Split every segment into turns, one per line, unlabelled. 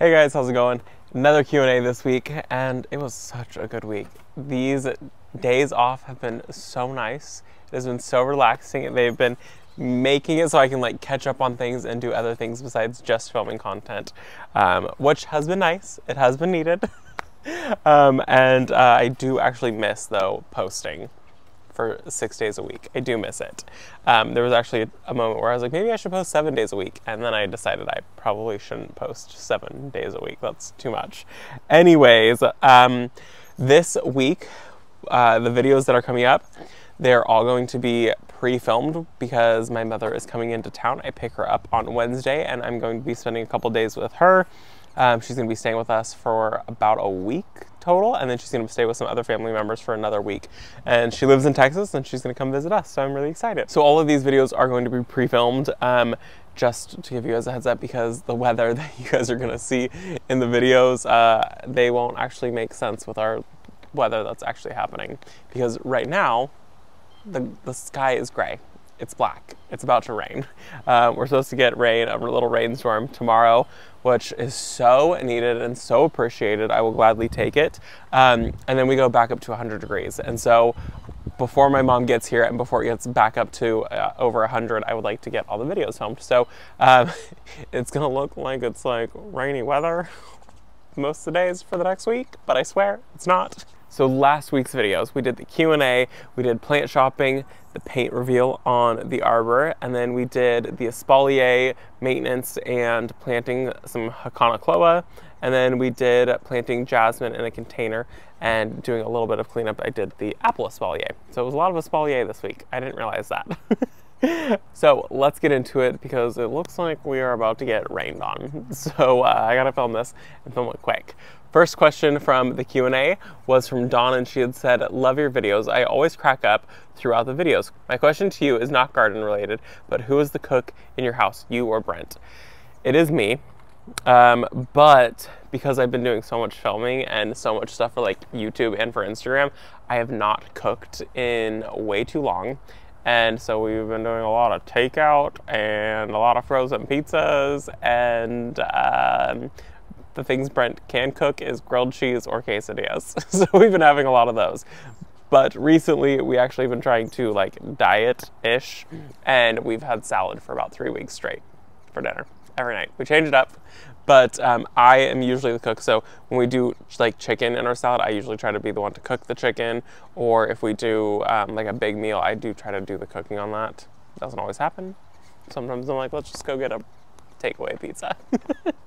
Hey guys, how's it going? Another Q&A this week, and it was such a good week. These days off have been so nice. It has been so relaxing. They've been making it so I can like catch up on things and do other things besides just filming content, which has been nice. It has been needed. I do actually miss, though, posting for 6 days a week. I do miss it. There was actually a moment where I was like, maybe I should post 7 days a week. And then I decided I probably shouldn't post 7 days a week. That's too much. Anyways, this week, the videos that are coming up, they're all going to be pre-filmed because my mother is coming into town. I pick her up on Wednesday and I'm going to be spending a couple days with her. She's going to be staying with us for about a week total, and then she's going to stay with some other family members for another week. And she lives in Texas, and she's going to come visit us, so I'm really excited. So all of these videos are going to be pre-filmed, just to give you guys a heads up, because the weather that you guys are going to see in the videos, they won't actually make sense with our weather that's actually happening. Because right now, the sky is gray. It's black. It's about to rain. We're supposed to get rain, a little rainstorm tomorrow, which is so needed and so appreciated. I will gladly take it. And then we go back up to 100 degrees. And so before my mom gets here and before it gets back up to over 100, I would like to get all the videos filmed. So it's gonna look like it's like rainy weather most of the days for the next week, but I swear it's not. So last week's videos, we did the Q&A, we did plant shopping, the paint reveal on the arbor, and then we did the espalier maintenance and planting some Haconocloa, and then we did planting jasmine in a container and doing a little bit of cleanup. I did the apple espalier. So it was a lot of espalier this week. I didn't realize that. So let's get into it because it looks like we are about to get rained on. So I gotta film this and film it quick. First question from the Q&A was from Dawn, and she had said, "Love your videos. I always crack up throughout the videos. My question to you is not garden related, but who is the cook in your house, you or Brent?" It is me, but because I've been doing so much filming and so much stuff for like YouTube and for Instagram, I have not cooked in way too long. And so we've been doing a lot of takeout and a lot of frozen pizzas, and the things Brent can cook is grilled cheese or quesadillas. So we've been having a lot of those. But recently we actually been trying to like diet-ish, and we've had salad for about 3 weeks straight for dinner every night. We change it up, but I am usually the cook. So when we do like chicken in our salad, I usually try to be the one to cook the chicken. Or if we do like a big meal, I do try to do the cooking on that. Doesn't always happen. Sometimes I'm like, let's just go get a takeaway pizza.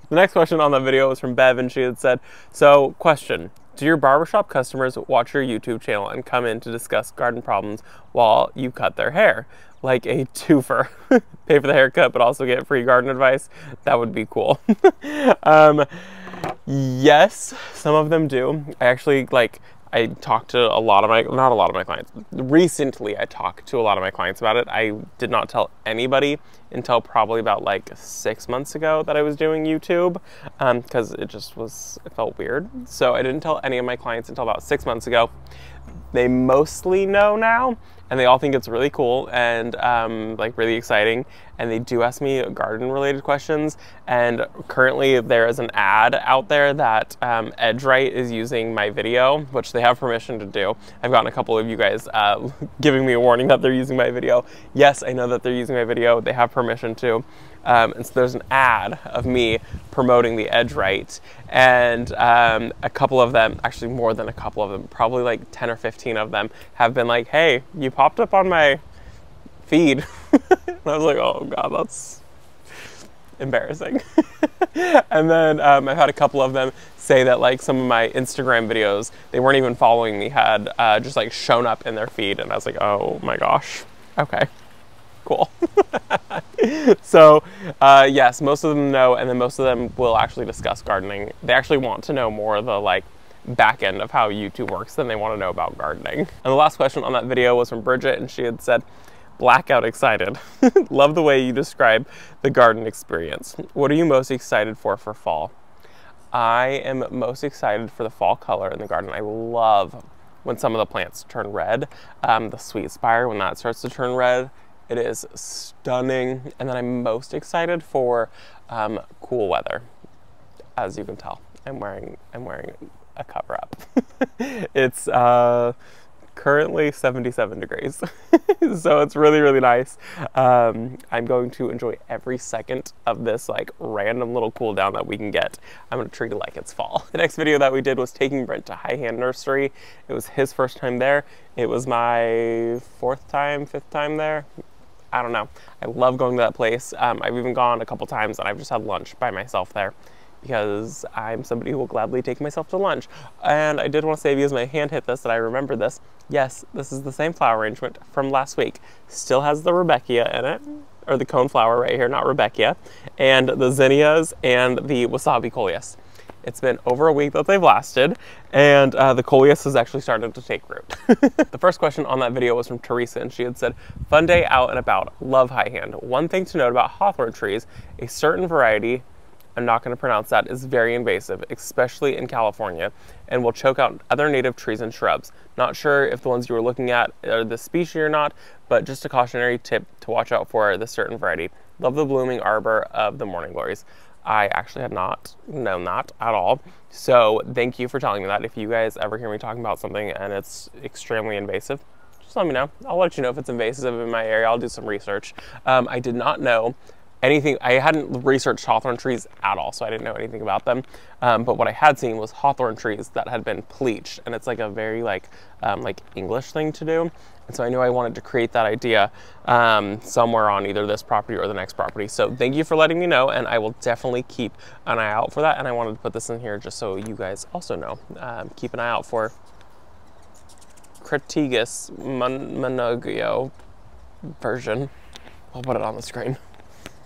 The next question on the video was from Bev, and she had said, so question, do your barbershop customers watch your YouTube channel and come in to discuss garden problems while you cut their hair? Like a twofer. Pay for the haircut, but also get free garden advice. That would be cool. Yes, some of them do. I talked to a lot of my, not a lot of my clients. Recently, I talked to a lot of my clients about it. I did not tell anybody until probably about like 6 months ago that I was doing YouTube, because it felt weird. So I didn't tell any of my clients until about 6 months ago. They mostly know now, and they all think it's really cool and like really exciting. And they do ask me garden related questions. And currently there is an ad out there that Edgewright is using my video, which they have permission to do. I've gotten a couple of you guys giving me a warning that they're using my video. Yes, I know that they're using my video. They have permission to. And so there's an ad of me promoting the Edgewright, and a couple of them, actually more than a couple of them, probably like 10 or 15 of them have been like, hey, you popped up on my feed. And I was like, oh God, that's embarrassing. And then I've had a couple of them say that like some of my Instagram videos, they weren't even following me, had just like shown up in their feed. And I was like, oh my gosh, okay, cool. So yes, most of them know, and then most of them will actually discuss gardening. They actually want to know more of the like back end of how YouTube works than they want to know about gardening. And the last question on that video was from Bridget, and she had said, blackout excited. Love the way you describe the garden experience. What are you most excited for fall? I am most excited for the fall color in the garden. I love when some of the plants turn red. The sweet spire, when that starts to turn red, it is stunning. And then I'm most excited for cool weather. as you can tell, I'm wearing a cover up. It's currently 77 degrees. So it's really, really nice. I'm going to enjoy every second of this like random little cool down that we can get. I'm gonna treat it like it's fall. The next video that we did was taking Brent to High Hand Nursery. It was his first time there. It was my fifth time there. I don't know. I love going to that place. I've even gone a couple times and I've just had lunch by myself there, because I'm somebody who will gladly take myself to lunch. And I did want to say, because my hand hit this, that I remember this. Yes, this is the same flower arrangement from last week. Still has the Rebecca in it, or the cone flower right here, not Rebecca, and the zinnias and the wasabi coleus. It's been over a week that they've lasted, and the coleus has actually started to take root. The first question on that video was from Teresa, and she had said, fun day out and about, love High Hand. One thing to note about hawthorn trees, a certain variety, I'm not going to pronounce that, is very invasive, especially in California, and will choke out other native trees and shrubs. Not sure if the ones you were looking at are this species or not, but just a cautionary tip to watch out for this certain variety. Love the blooming arbor of the morning glories. I actually had not known that at all, so thank you for telling me that. If you guys ever hear me talking about something and it's extremely invasive, just let me know. I'll let you know if it's invasive in my area. I'll do some research. I did not know anything. I hadn't researched hawthorn trees at all, so I didn't know anything about them. But what I had seen was hawthorn trees that had been bleached, and it's like a very like English thing to do. And so I knew I wanted to create that idea somewhere on either this property or the next property. So thank you for letting me know, and I will definitely keep an eye out for that. And I wanted to put this in here just so you guys also know. Keep an eye out for Crataegus monogio version. I'll put it on the screen.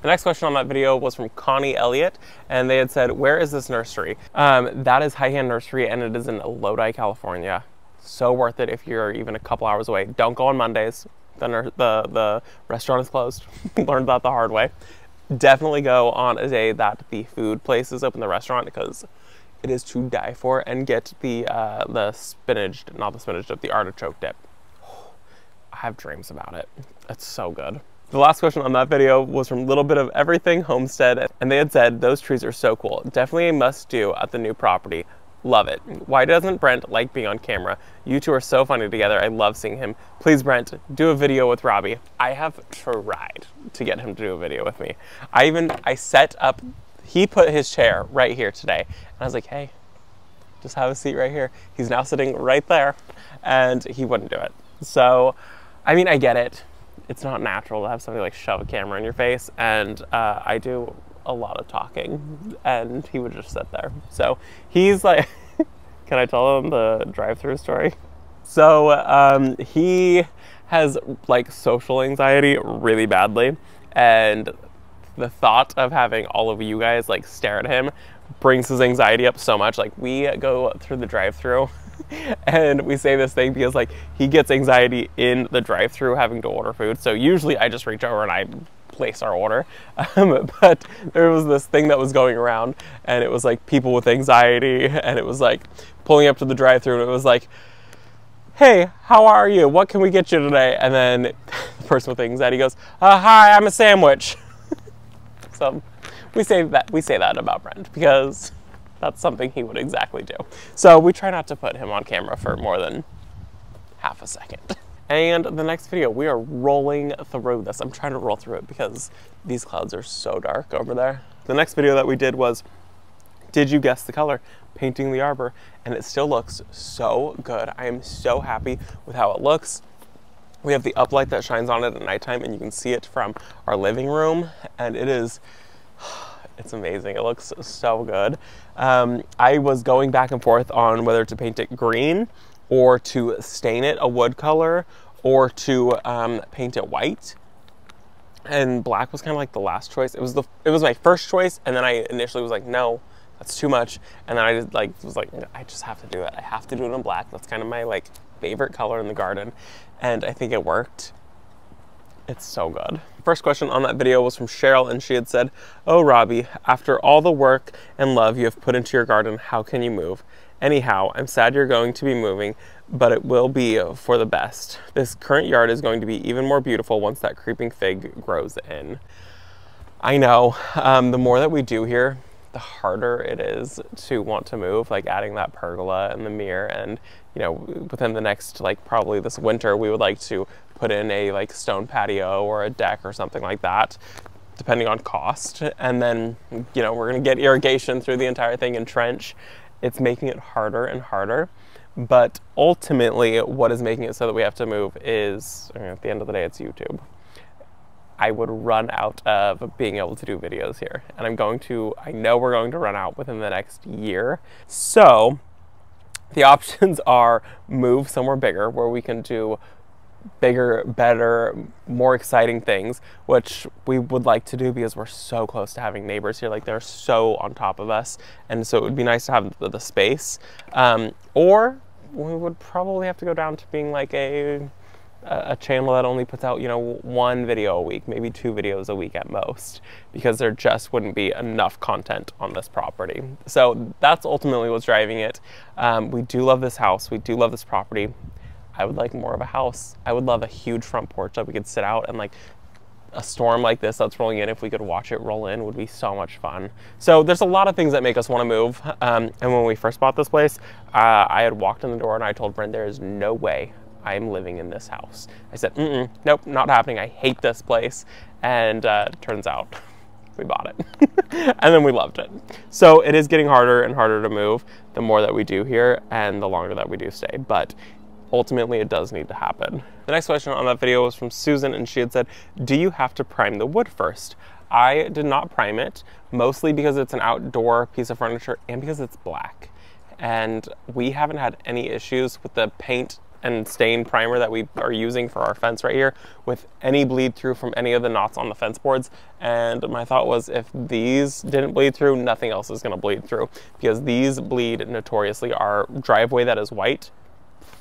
The next question on that video was from Connie Elliott, and they had said, where is this nursery? That is High Hand Nursery, and it is in Lodi, California. So worth it if you're even a couple hours away. Don't go on Mondays. The restaurant is closed. Learned that the hard way. Definitely go on a day that the food place is open, the restaurant, because it is to die for, and get the spinach, not the spinach dip, the artichoke dip. I have dreams about it. It's so good. The last question on that video was from Little Bit of Everything Homestead, and they had said, those trees are so cool. Definitely a must do at the new property. Love it. Why doesn't Brent like being on camera? You two are so funny together. I love seeing him. Please, Brent, do a video with Robbie. I have tried to get him to do a video with me. I set up, he put his chair right here today, and I was like, hey, just have a seat right here. He's now sitting right there, and he wouldn't do it. So, I mean, I get it. It's not natural to have somebody like shove a camera in your face, and I do a lot of talking, and he would just sit there. So he's like, can I tell him the drive-through story? So he has like social anxiety really badly, and the thought of having all of you guys like stare at him brings his anxiety up so much. Like, we go through the drive-through and we say this thing because like he gets anxiety in the drive-through having to order food. So usually I just reach over and I place our order, but there was this thing that was going around, and it was like people with anxiety, and it was like pulling up to the drive-through, and it was like, hey, how are you? What can we get you today? And then the person with anxiety goes, hi, I'm a sandwich. So we say that about Brent because that's something he would exactly do. So we try not to put him on camera for more than half a second. And the next video, we are rolling through this. I'm trying to roll through it because these clouds are so dark over there. The next video that we did was, did you guess the color? Painting the arbor, and it still looks so good. I am so happy with how it looks. We have the uplight that shines on it at nighttime, and you can see it from our living room, and it is, it's amazing. It looks so good. I was going back and forth on whether to paint it green or to stain it a wood color, or to paint it white. And black was kind of like the last choice. It was my first choice, and then I initially was like, no, that's too much. And then I just was like, I just have to do it. I have to do it in black. That's kind of my like favorite color in the garden, and I think it worked. It's so good. First question on that video was from Cheryl, and she had said, oh, Robbie, after all the work and love you have put into your garden, how can you move? Anyhow, I'm sad you're going to be moving, but it will be for the best. This current yard is going to be even more beautiful once that creeping fig grows in. I know, the more that we do here, the harder it is to want to move, like adding that pergola and the mirror. And, you know, within the next, like probably this winter, we would like to put in a like stone patio or a deck or something like that, depending on cost. And then, you know, we're gonna get irrigation through the entire thing and trench. It's making it harder and harder. But ultimately, what is making it so that we have to move is, at the end of the day, it's YouTube. I would run out of being able to do videos here. And I know we're going to run out within the next year. So the options are move somewhere bigger where we can do bigger, better, more exciting things, which we would like to do because we're so close to having neighbors here. Like, they're so on top of us. And so it would be nice to have the space. Or we would probably have to go down to being like a channel that only puts out, you know, 1 video a week, maybe 2 videos a week at most, because there just wouldn't be enough content on this property. So that's ultimately what's driving it. We do love this house. We do love this property. I would like more of a house. I would love a huge front porch that we could sit out, and like a storm like this that's rolling in, if we could watch it roll in, would be so much fun. So there's a lot of things that make us want to move. And when we first bought this place, I had walked in the door and I told Brent, there is no way I'm living in this house. I said, nope, not happening. I hate this place. And turns out we bought it. And then we loved it. So it is getting harder and harder to move the more that we do here and the longer that we do stay. But ultimately, it does need to happen. The next question on that video was from Susan, and she had said, do you have to prime the wood first? I did not prime it, mostly because it's an outdoor piece of furniture and because it's black. And we haven't had any issues with the paint and stain primer that we are using for our fence right here with any bleed through from any of the knots on the fence boards. And my thought was, if these didn't bleed through, nothing else is gonna bleed through, because these bleed notoriously. Our driveway that is white,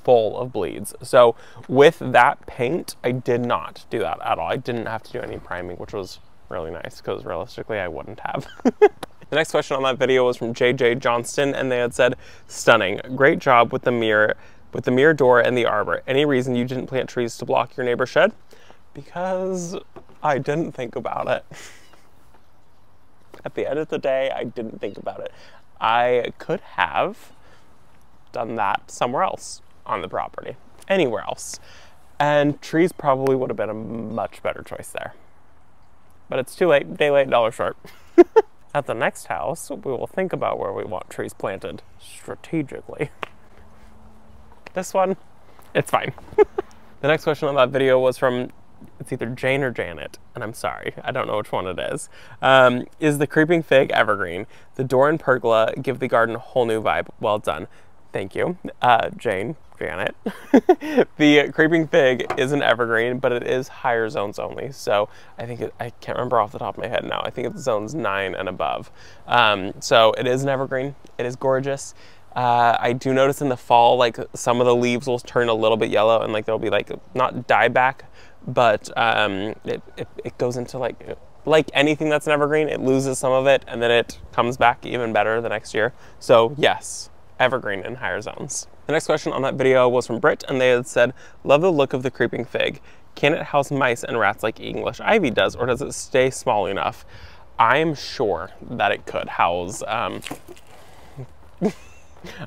full of bleeds. So with that paint, I did not do that at all. I didn't have to do any priming, which was really nice, because realistically I wouldn't have. The next question on that video was from JJ Johnston, and they had said, stunning, great job with the mirror door and the arbor. Any reason you didn't plant trees to block your neighbor's shed? Because I didn't think about it. At the end of the day, I didn't think about it. I could have done that somewhere else on the property, anywhere else. And trees probably would have been a much better choice there. But it's too late, day late, dollar short. At the next house, we will think about where we want trees planted strategically. This one, it's fine. The next question on that video was from, it's either Jane or Janet, and I'm sorry, I don't know which one it is. Is the creeping fig evergreen? The door and pergola give the garden a whole new vibe. Well done. Thank you, Jane, Janet. The creeping fig is an evergreen, but it is higher zones only. So I think I can't remember off the top of my head now. I think it's zones 9 and above. So it is an evergreen. It is gorgeous. I do notice in the fall, like some of the leaves will turn a little bit yellow, and like there'll be like, not dieback, but it goes into like anything that's an evergreen, it loses some of it and then it comes back even better the next year. So yes, evergreen in higher zones. The next question on that video was from Britt, and they had said, love the look of the creeping fig. Can it house mice and rats like English ivy does, or does it stay small enough? I'm sure that it could house,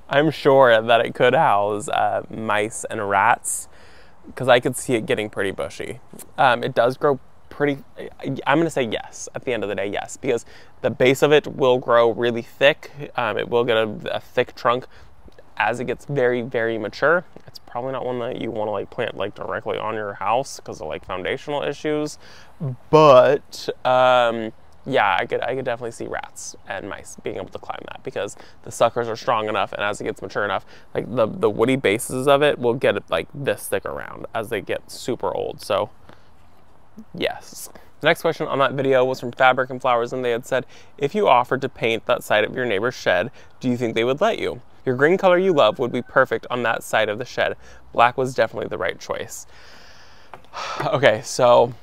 I'm sure that it could house mice and rats, because I could see it getting pretty bushy. It does grow pretty, I'm gonna say yes, at the end of the day, yes, because the base of it will grow really thick. It will get a thick trunk as it gets very, very mature. It's probably not one that you want to like plant like directly on your house because of like foundational issues, but yeah, I could definitely see rats and mice being able to climb that, because the suckers are strong enough, and as it gets mature enough, like the woody bases of it will get like this thick around as they get super old. So yes. The next question on that video was from Fabric and Flowers, and they had said, if you offered to paint that side of your neighbor's shed, do you think they would let you? Your green color you love would be perfect on that side of the shed. Black was definitely the right choice. Okay, so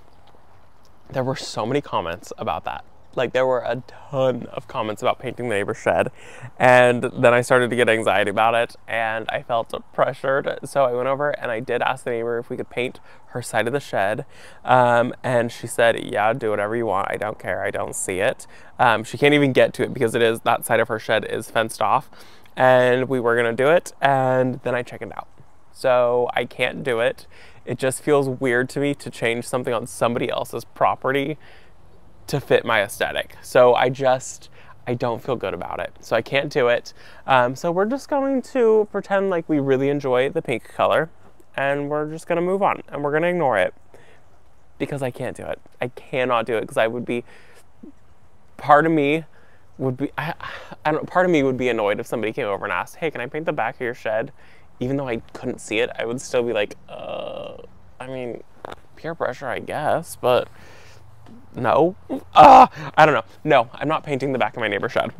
there were so many comments about that. Like, there were a ton of comments about painting the neighbor's shed, and then I started to get anxiety about it, and I felt pressured, so I went over and I did ask the neighbor if we could paint her side of the shed, and she said, yeah, do whatever you want, I don't care, I don't see it. She can't even get to it because that side of her shed is fenced off, and we were gonna do it, and then I chickened out. So I can't do it. It just feels weird to me to change something on somebody else's property to fit my aesthetic. So I don't feel good about it. So I can't do it. So we're just going to pretend like we really enjoy the pink color, and we're just gonna move on, and we're gonna ignore it because I can't do it. I cannot do it because part of me would be, I don't know, part of me would be annoyed if somebody came over and asked, hey, can I paint the back of your shed? Even though I couldn't see it, I would still be like, I mean, peer pressure, I guess, but no. I don't know. No, I'm not painting the back of my neighbor's shed.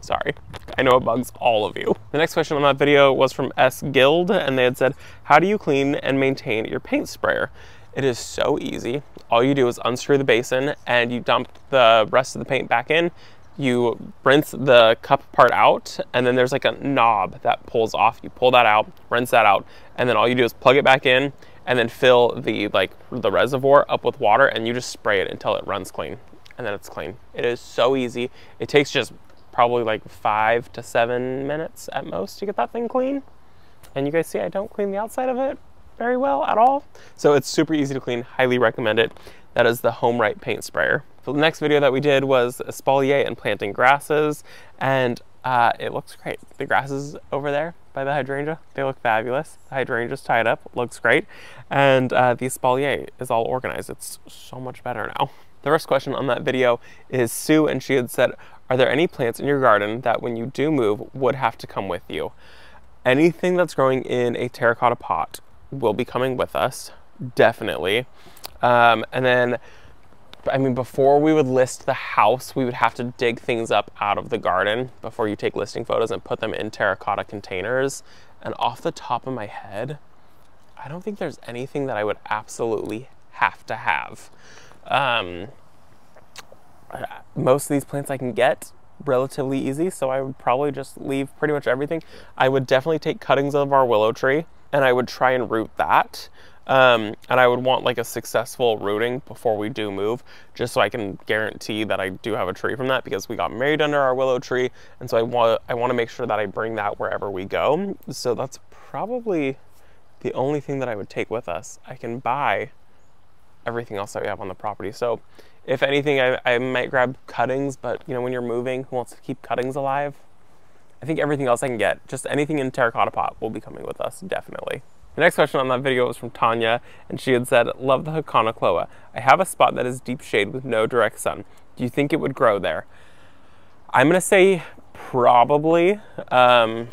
Sorry. I know it bugs all of you. The next question on that video was from S. Guild, and they had said, how do you clean and maintain your paint sprayer? It is so easy. All you do is unscrew the basin and you dump the rest of the paint back in. You rinse the cup part out, and then there's like a knob that pulls off. You pull that out, rinse that out, and then all you do is plug it back in and then fill the reservoir up with water, and you just spray it until it runs clean, and then it's clean. It is so easy. It takes just probably like 5 to 7 minutes at most to get that thing clean. And you guys see I don't clean the outside of it very well at all. So it's super easy to clean, highly recommend it. That is the Home Right paint sprayer. So the next video that we did was espalier and planting grasses, and it looks great. The grasses over there by the hydrangea, they look fabulous. The hydrangea's tied up, looks great. And the espalier is all organized. It's so much better now. The first question on that video is Sue, and she had said, are there any plants in your garden that when you do move would have to come with you? Anything that's growing in a terracotta pot will be coming with us, definitely. And then, I mean, before we would list the house, we would have to dig things up out of the garden before you take listing photos and put them in terracotta containers. And off the top of my head, I don't think there's anything that I would absolutely have to have. Most of these plants I can get relatively easy, so I would probably just leave pretty much everything. I would definitely take cuttings of our willow tree, and I would try and root that. And I would want like a successful rooting before we do move, just so I can guarantee that I do have a tree from that, because we got married under our willow tree, and so I want to make sure that I bring that wherever we go. So that's probably the only thing that I would take with us. I can buy everything else that we have on the property. So if anything, I might grab cuttings, but you know, when you're moving, who wants to keep cuttings alive? I think everything else I can get, just anything in terracotta pot will be coming with us, definitely. The next question on that video was from Tanya, and she had said, love the Haconocloa. I have a spot that is deep shade with no direct sun. Do you think it would grow there? I'm gonna say probably. I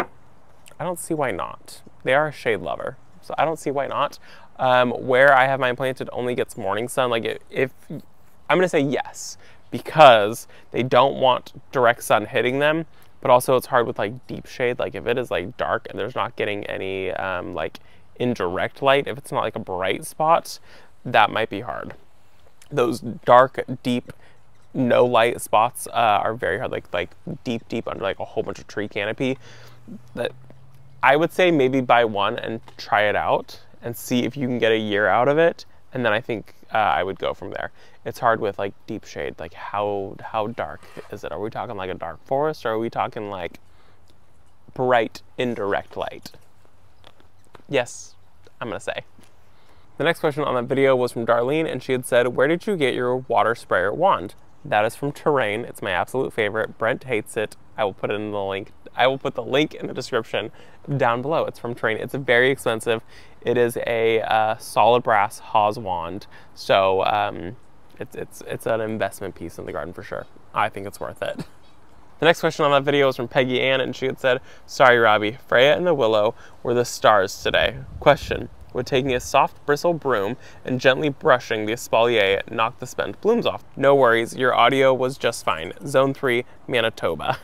don't see why not. They are a shade lover, so I don't see why not. Where I have mine planted only gets morning sun. Like I'm gonna say yes, because they don't want direct sun hitting them, but also it's hard with like deep shade. Like if it is like dark and there's not getting any like indirect light, if it's not like a bright spot, that might be hard. Those dark, deep, no light spots are very hard, like deep under like a whole bunch of tree canopy. That I would say maybe buy one and try it out and see if you can get a year out of it, and then I think I would go from there. It's hard with like deep shade. Like how dark is it? Are we talking like a dark forest, or are we talking like bright indirect light? Yes, I'm gonna say. The next question on that video was from Darlene, and she had said, where did you get your water sprayer wand? That is from Terrain. It's my absolute favorite. Brent hates it. I will put it in the link. I will put the link in the description down below. It's from Terrain. It's very expensive. It is a solid brass Haws wand. So it's an investment piece in the garden for sure. I think it's worth it. The next question on that video was from Peggy Ann, and she had said, sorry Robbie, Freya and the Willow were the stars today. Question, would taking a soft bristle broom and gently brushing the espalier knock the spent blooms off? No worries, your audio was just fine. Zone 3, Manitoba.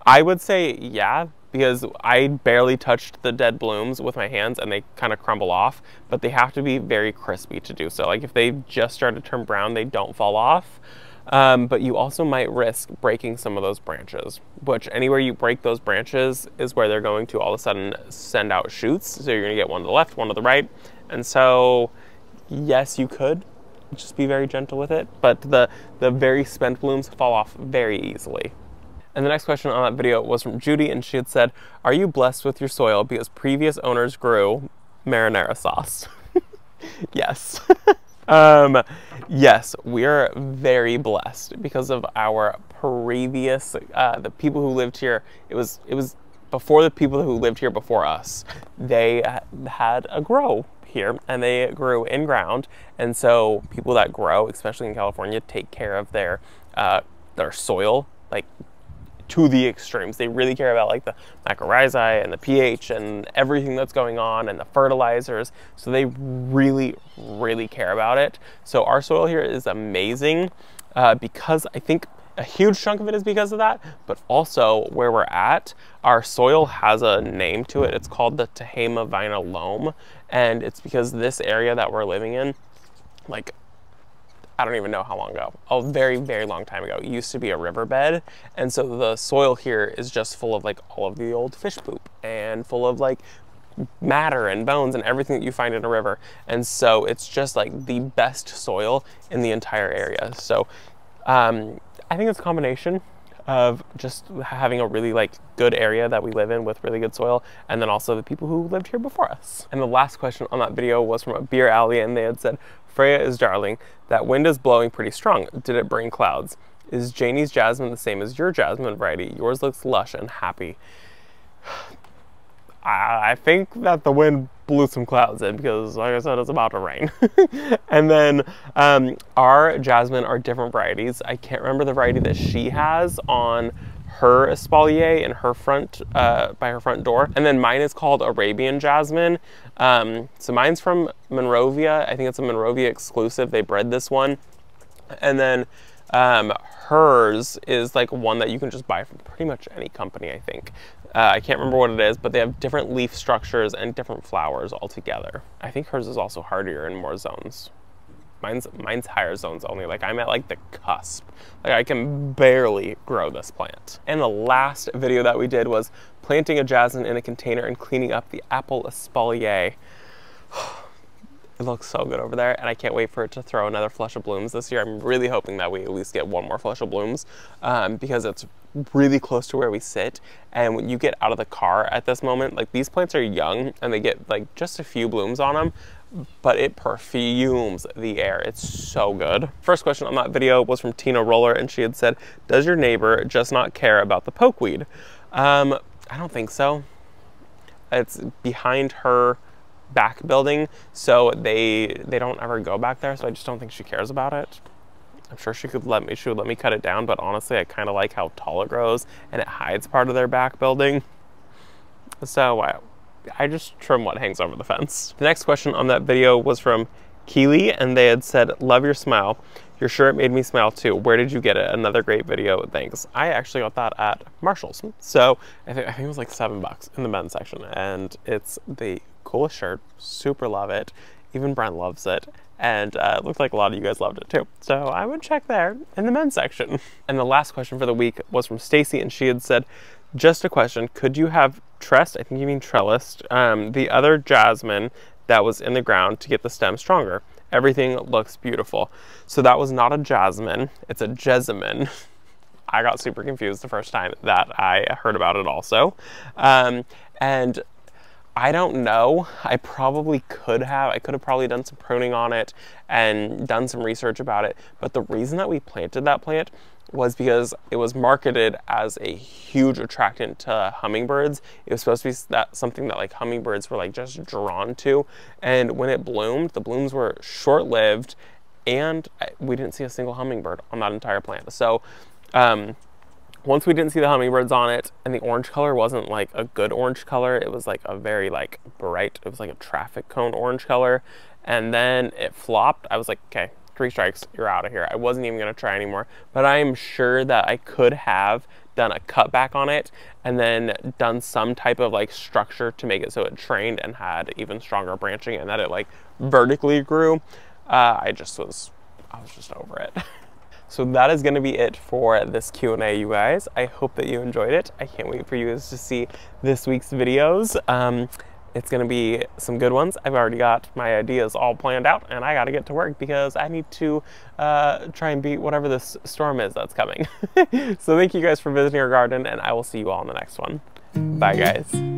I would say, yeah, because I barely touched the dead blooms with my hands and they kind of crumble off, but they have to be very crispy to do so. Like if they just start to turn brown, they don't fall off. But you also might risk breaking some of those branches, which anywhere you break those branches is where they're going to all of a sudden send out shoots. So you're gonna get one to the left, one to the right. And so yes, you could just be very gentle with it, but the very spent blooms fall off very easily. And the next question on that video was from Judy, and she had said, are you blessed with your soil because previous owners grew marinara sauce? Yes. Yes, we are very blessed because of our previous, the people who lived here. It was before the people who lived here before us. They had a grow here and they grew in ground. And so people that grow, especially in California, take care of their soil, like to the extremes. They really care about like the mycorrhizae and the pH and everything that's going on and the fertilizers. So they really, really care about it. So our soil here is amazing because I think a huge chunk of it is because of that, but also where we're at, our soil has a name to it. It's called the Tehama Vina Loam. And it's because this area that we're living in, like, I don't even know how long ago, a very, very long time ago, it used to be a riverbed. And so the soil here is just full of like all of the old fish poop and full of like matter and bones and everything that you find in a river. And so it's just like the best soil in the entire area. So I think it's a combination of just having a really like good area that we live in with really good soil, and then also the people who lived here before us. And the last question on that video was from a Beer Alley, and they had said, Freya is darling, that wind is blowing pretty strong. Did it bring clouds? Is Janie's jasmine the same as your jasmine variety? Yours looks lush and happy. I think that the wind blew some clouds in because, like I said, it's about to rain. And then our jasmine are different varieties. I can't remember the variety that she has on her espalier in her front, by her front door. And then mine is called Arabian jasmine. So mine's from Monrovia. I think it's a Monrovia exclusive. They bred this one. And then hers is like one that you can just buy from pretty much any company, I think. I can't remember what it is, but they have different leaf structures and different flowers altogether. I think hers is also hardier in more zones. Mine's higher zones only. Like I'm at like the cusp. Like I can barely grow this plant. And the last video that we did was planting a jasmine in a container and cleaning up the apple espalier. It looks so good over there, and I can't wait for it to throw another flush of blooms this year. I'm really hoping that we at least get one more flush of blooms because it's really close to where we sit. And when you get out of the car at this moment, like these plants are young and they get like just a few blooms on them, but it perfumes the air. It's so good. First question on that video was from Tina Roller, and she had said, does your neighbor just not care about the pokeweed? I don't think so. It's behind her back building, so they don't ever go back there, so I just don't think she cares about it. I'm sure she would let me cut it down, but honestly I kind of like how tall it grows and it hides part of their back building, so I just trim what hangs over the fence. The next question on that video was from Keely, and they had said, love your smile. Your shirt made me smile too. Where did you get it? Another great video, thanks. I actually got that at Marshall's. So I think it was like $7 in the men's section, and it's the coolest shirt. Super love it. Even Brent loves it. And it looked like a lot of you guys loved it too. So I would check there in the men's section. And the last question for the week was from Stacy, and she had said, just a question, could you have tressed, I think you mean trellised, the other jasmine that was in the ground to get the stem stronger? Everything looks beautiful. So that was not a jasmine, it's a jessamine. I got super confused the first time that I heard about it also. And I don't know, I could have probably done some pruning on it and done some research about it, but the reason that we planted that plant was because it was marketed as a huge attractant to hummingbirds. It was supposed to be something that like hummingbirds were like just drawn to, and when it bloomed, the blooms were short-lived, and we didn't see a single hummingbird on that entire plant. So once we didn't see the hummingbirds on it, and the orange color wasn't like a good orange color, it was like a very like bright, it was like a traffic cone orange color, and then it flopped. I was like, okay, 3 strikes, you're out of here. I wasn't even gonna try anymore, but I am sure that I could have done a cutback on it and then done some type of like structure to make it so it trained and had even stronger branching and that it like vertically grew, I was just over it. So that is going to be it for this Q&A, you guys. I hope that you enjoyed it. I can't wait for you guys to see this week's videos. It's going to be some good ones. I've already got my ideas all planned out, and I got to get to work because I need to try and beat whatever this storm is that's coming. So thank you guys for visiting our garden, and I will see you all in the next one. Bye, guys.